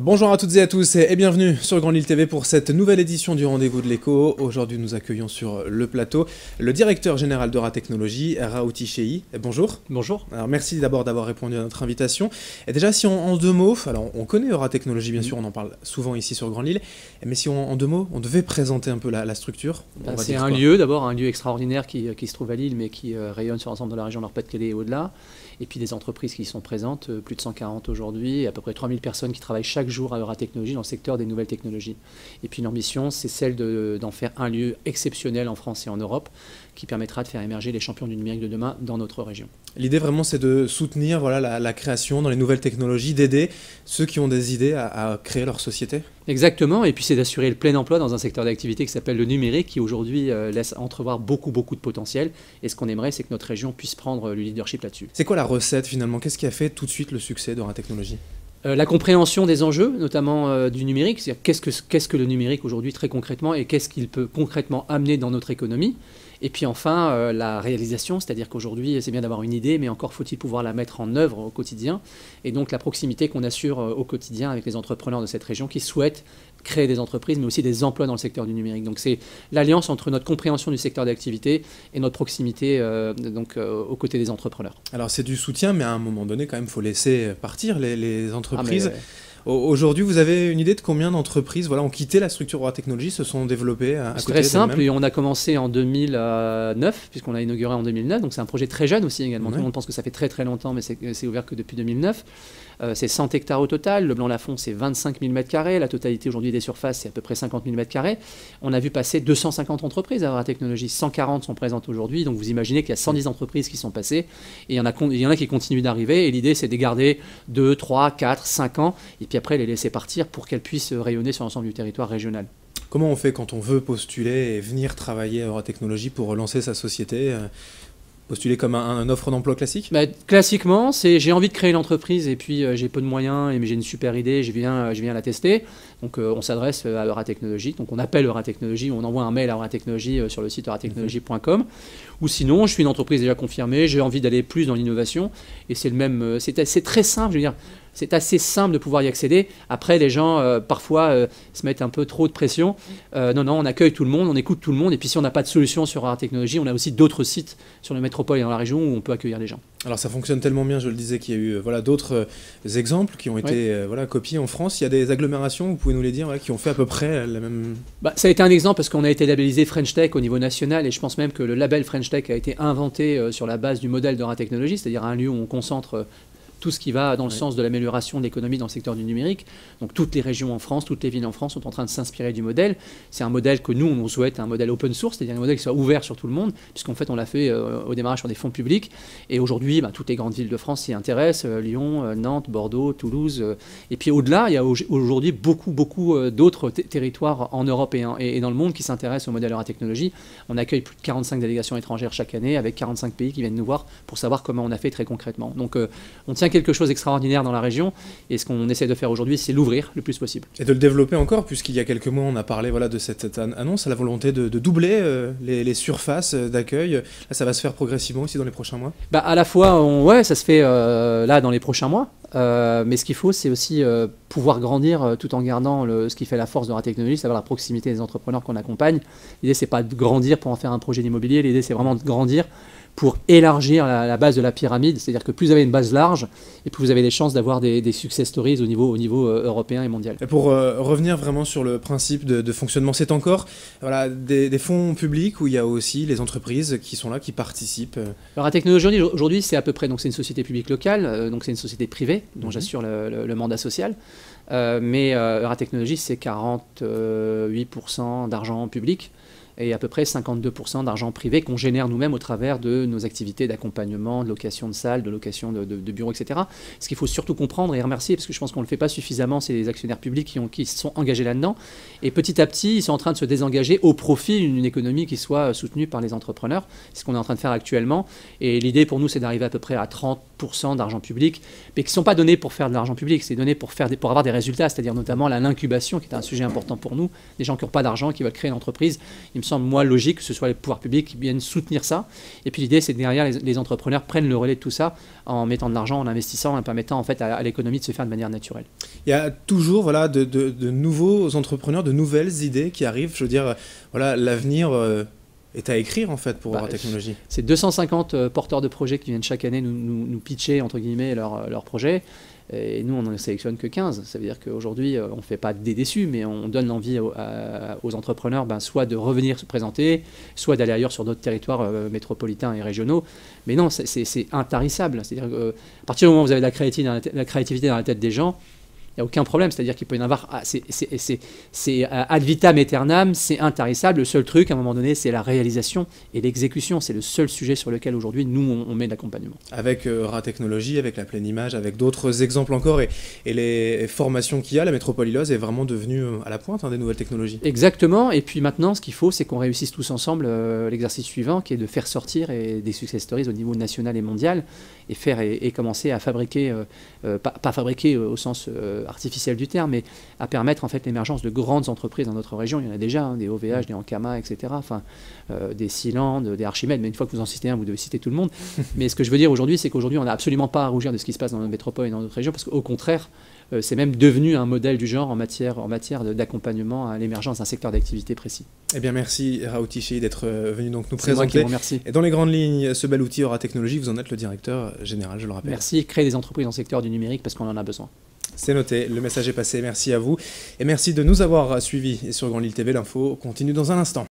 Bonjour à toutes et à tous et bienvenue sur Grand Lille TV pour cette nouvelle édition du Rendez-vous de l'écho. Aujourd'hui, nous accueillons sur le plateau le directeur général d'Eura Technologies, Raouti Chehi. Bonjour. Bonjour. Alors merci d'abord d'avoir répondu à notre invitation. Et déjà, si en deux mots, alors on connaît Eura Technologies, bien sûr, on en parle souvent ici sur Grand Lille, mais si en deux mots, on devait présenter un peu la structure. C'est un lieu, d'abord un lieu extraordinaire qui se trouve à Lille, mais qui rayonne sur l'ensemble de la région Nord-Pas-de-Calais et au-delà. Et puis des entreprises qui y sont présentes, plus de 140 aujourd'hui, et à peu près 3000 personnes qui travaillent chaque jour à Eura Technologies dans le secteur des nouvelles technologies. Et puis l'ambition, c'est celle d'en faire un lieu exceptionnel en France et en Europe, qui permettra de faire émerger les champions du numérique de demain dans notre région. L'idée vraiment, c'est de soutenir la création dans les nouvelles technologies, d'aider ceux qui ont des idées à créer leur société. Exactement, et puis c'est d'assurer le plein emploi dans un secteur d'activité qui s'appelle le numérique, qui aujourd'hui laisse entrevoir beaucoup de potentiel. Et ce qu'on aimerait, c'est que notre région puisse prendre le leadership là-dessus. C'est quoi la recette finalement? Qu'est-ce qui a fait tout de suite le succès d'Eura Technologies? La compréhension des enjeux, notamment du numérique, c'est-à-dire qu'est-ce que le numérique aujourd'hui très concrètement et qu'est-ce qu'il peut concrètement amener dans notre économie. Et puis enfin, la réalisation, c'est-à-dire qu'aujourd'hui, c'est bien d'avoir une idée, mais encore faut-il pouvoir la mettre en œuvre au quotidien. Et donc la proximité qu'on assure au quotidien avec les entrepreneurs de cette région qui souhaitent créer des entreprises, mais aussi des emplois dans le secteur du numérique. Donc c'est l'alliance entre notre compréhension du secteur d'activité et notre proximité aux côtés des entrepreneurs. Alors c'est du soutien, mais à un moment donné, quand même, il faut laisser partir les entreprises. Aujourd'hui, vous avez une idée de combien d'entreprises ont quitté la structure Eura Technologies, se sont développées à côté? C'est très simple, et on a commencé en 2009, puisqu'on a inauguré en 2009, donc c'est un projet très jeune aussi également. Tout le monde pense que ça fait très longtemps, mais c'est ouvert que depuis 2009. C'est 100 hectares au total, le Blanc-Lafont c'est 25 000 m², la totalité aujourd'hui des surfaces c'est à peu près 50 000 m². On a vu passer 250 entreprises à Eura Technologies, 140 sont présentes aujourd'hui, donc vous imaginez qu'il y a 110 entreprises qui sont passées, et il y en a qui continuent d'arriver, et l'idée c'est de les garder 2, 3, 4, 5 ans, et puis après les laisser partir pour qu'elles puissent rayonner sur l'ensemble du territoire régional. Comment on fait quand on veut postuler et venir travailler à Eura Technologies pour relancer sa société? Postuler comme un offre d'emploi classique? Classiquement, c'est j'ai envie de créer l'entreprise et puis j'ai peu de moyens, mais j'ai une super idée, je viens la tester. Donc on s'adresse à Eura Technologies, donc on appelle Eura Technologies, on envoie un mail à Eura Technologies sur le site euratechnologies.com. Ou sinon, je suis une entreprise déjà confirmée, j'ai envie d'aller plus dans l'innovation, et c'est très simple, je veux dire. C'est assez simple de pouvoir y accéder. Après, les gens, parfois, se mettent un peu trop de pression. Non, on accueille tout le monde, on écoute tout le monde. Et puis, si on n'a pas de solution sur Eura Technologies, on a aussi d'autres sites sur la métropole et dans la région où on peut accueillir les gens. Alors, ça fonctionne tellement bien, je le disais, qu'il y a eu d'autres exemples qui ont été copiés en France. Il y a des agglomérations, vous pouvez nous les dire, qui ont fait à peu près la même... Ça a été un exemple parce qu'on a été labellisé French Tech au niveau national. Et je pense même que le label French Tech a été inventé sur la base du modèle d'Eura Technologies, c'est-à-dire un lieu où on concentre tout ce qui va dans le sens de l'amélioration de l'économie dans le secteur du numérique. Donc toutes les régions en France, toutes les villes en France sont en train de s'inspirer du modèle. C'est un modèle que nous, on souhaite un modèle open source, c'est-à-dire un modèle qui soit ouvert sur tout le monde, puisqu'en fait on l'a fait au démarrage sur des fonds publics. Et aujourd'hui, toutes les grandes villes de France s'y intéressent, Lyon, Nantes, Bordeaux, Toulouse. Et puis au-delà, il y a aujourd'hui beaucoup d'autres territoires en Europe et dans le monde qui s'intéressent au modèle Eura Technologies. On accueille plus de 45 délégations étrangères chaque année avec 45 pays qui viennent nous voir pour savoir comment on a fait très concrètement. Donc on tient quelque chose d'extraordinaire dans la région, et ce qu'on essaie de faire aujourd'hui, c'est l'ouvrir le plus possible. Et de le développer encore, puisqu'il y a quelques mois, on a parlé de cette annonce, à la volonté de doubler les surfaces d'accueil. Là, ça va se faire progressivement aussi dans les prochains mois? À la fois, ça se fait là dans les prochains mois, mais ce qu'il faut, c'est aussi pouvoir grandir tout en gardant ce qui fait la force d'Eura Technologies, c'est-à-dire la proximité des entrepreneurs qu'on accompagne. L'idée, c'est pas de grandir pour en faire un projet d'immobilier, l'idée, c'est vraiment de grandir pour élargir la base de la pyramide, c'est-à-dire que plus vous avez une base large, et plus vous avez des chances d'avoir des success stories au niveau européen et mondial. Et pour revenir vraiment sur le principe de fonctionnement, c'est encore des fonds publics où il y a aussi les entreprises qui sont là, qui participent? Alors, Eura Technologies aujourd'hui, c'est à peu près, donc c'est une société publique locale, donc c'est une société privée dont j'assure le mandat social, mais Eura Technologies, c'est 48% d'argent public, et à peu près 52% d'argent privé qu'on génère nous-mêmes au travers de nos activités d'accompagnement, de location de salles, de location de bureaux, etc. Ce qu'il faut surtout comprendre et remercier, parce que je pense qu'on ne le fait pas suffisamment, c'est les actionnaires publics qui se sont engagés là-dedans. Et petit à petit, ils sont en train de se désengager au profit d'une économie qui soit soutenue par les entrepreneurs. C'est ce qu'on est en train de faire actuellement. Et l'idée pour nous, c'est d'arriver à peu près à 30% d'argent public, mais qui ne sont pas donnés pour faire de l'argent public, c'est donné pour avoir des résultats, c'est-à-dire notamment l'incubation, qui est un sujet important pour nous. Des gens qui n'ont pas d'argent, qui veulent créer une entreprise. Il me me semble, moi, logique que ce soit les pouvoirs publics qui viennent soutenir ça. Et puis l'idée, c'est que derrière, les entrepreneurs prennent le relais de tout ça en mettant de l'argent, en investissant, en permettant en fait à l'économie de se faire de manière naturelle. Il y a toujours voilà, de nouveaux entrepreneurs, de nouvelles idées qui arrivent. Je veux dire, voilà, l'avenir est à écrire en fait pour Aura Technologies. C'est 250 porteurs de projets qui viennent chaque année nous pitcher entre guillemets leurs projets. Et nous, on n'en sélectionne que 15. Ça veut dire qu'aujourd'hui, on ne fait pas des déçus, mais on donne l'envie aux entrepreneurs soit de revenir se présenter, soit d'aller ailleurs sur d'autres territoires métropolitains et régionaux. Mais non, c'est intarissable. C'est-à-dire qu'à partir du moment où vous avez de la créativité dans la tête des gens, il n'y a aucun problème, c'est-à-dire qu'il peut y en avoir, c'est ad vitam aeternam, c'est intarissable. Le seul truc, à un moment donné, c'est la réalisation et l'exécution. C'est le seul sujet sur lequel aujourd'hui, nous, on met de l'accompagnement. Avec Aura Technologies, avec la pleine image, avec d'autres exemples encore et les formations qu'il y a, la métropole illoise est vraiment devenue à la pointe des nouvelles technologies. Exactement, et puis maintenant, ce qu'il faut, c'est qu'on réussisse tous ensemble l'exercice suivant, qui est de faire sortir des success stories au niveau national et mondial, et commencer à fabriquer, pas fabriquer au sens artificiel du terme, mais à permettre en fait l'émergence de grandes entreprises dans notre région. Il y en a déjà, des OVH, des Ankama, etc. Enfin, des Sealand, des Archimède, mais une fois que vous en citez un, vous devez citer tout le monde. Mais ce que je veux dire aujourd'hui, c'est qu'aujourd'hui, on n'a absolument pas à rougir de ce qui se passe dans notre métropole et dans notre région, parce qu'au contraire, c'est même devenu un modèle du genre en matière d'accompagnement à l'émergence d'un secteur d'activité précis. Eh bien, merci Raouti Cheyi d'être venu donc nous présenter. C'est moi qui vous remercie. Et dans les grandes lignes, ce bel outil Aura Technologies, vous en êtes le directeur général, je le rappelle. Merci, créer des entreprises dans le secteur du numérique parce qu'on en a besoin. C'est noté, le message est passé, merci à vous. Et merci de nous avoir suivis. Et sur Grand Lille TV, l'info continue dans un instant.